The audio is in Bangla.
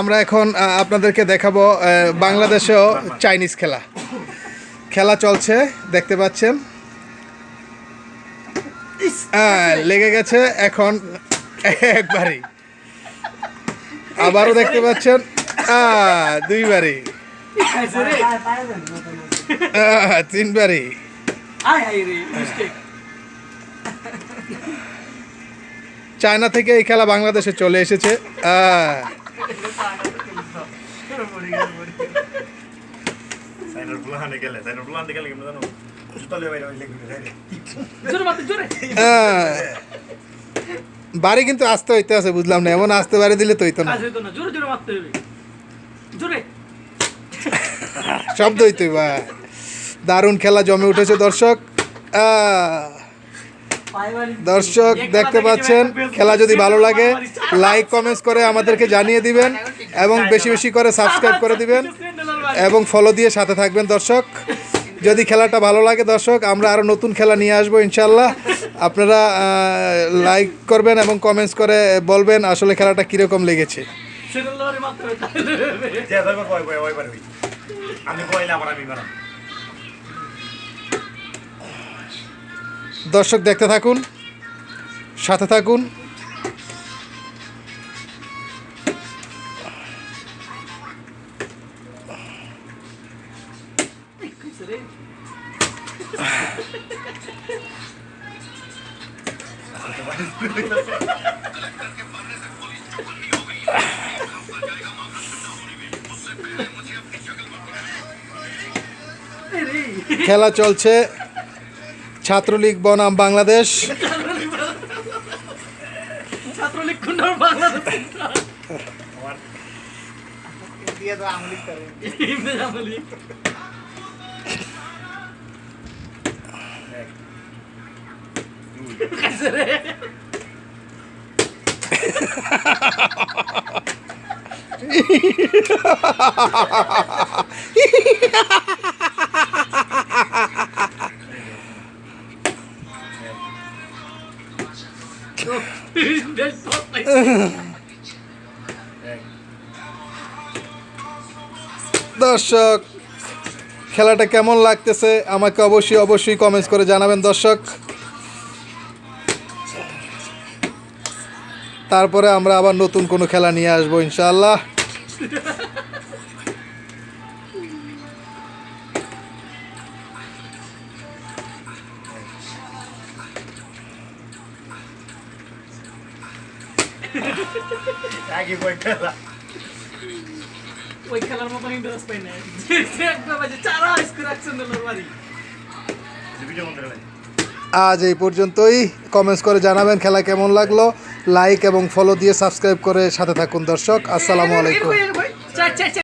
আমরা এখন আপনাদেরকে দেখাবো বাংলাদেশেও চাইনিজ খেলা চলছে, দেখতে পাচ্ছেন। লেগে গেছে এখন একবারই, আবারও দেখতে পাচ্ছেন দুইবারই, তিনবারই। চায়না থেকে এই খেলা বাংলাদেশে চলে এসেছে। বাড়ি কিন্তু আসতে হইতে আছে, বুঝলাম না, এমন আসতে বাড়ি দিলে তো হইতো না, শব্দ হইতে। দারুণ খেলা জমে উঠেছে দর্শক। দর্শক দেখতে পাচ্ছেন, খেলা যদি ভালো লাগে লাইক কমেন্টস করে আমাদেরকে জানিয়ে দিবেন এবং বেশি বেশি করে সাবস্ক্রাইব করে দিবেন এবং ফলো দিয়ে সাথে থাকবেন দর্শক। যদি খেলাটা ভালো লাগে দর্শক, আমরা আরও নতুন খেলা নিয়ে আসবো ইনশাল্লাহ। আপনারা লাইক করবেন এবং কমেন্টস করে বলবেন আসলে খেলাটা কীরকম লেগেছে। দর্শক দেখতে থাকুন, সাথে থাকুন। খেলা চলছে ছাত্রলীগ বনাম বাংলাদেশ। দর্শক খেলাটা কেমন লাগতেছে আমাকে অবশ্যই কমেন্টস করে জানাবেন দর্শক। তারপরে আমরা আবার নতুন কোনো খেলা নিয়ে আসবো ইনশাআল্লাহ। আজ এই পর্যন্তই। কমেন্টস করে জানাবেন খেলা কেমন লাগলো। লাইক এবং ফলো দিয়ে সাবস্ক্রাইব করে সাথে থাকুন দর্শক। আসসালামু আলাইকুম।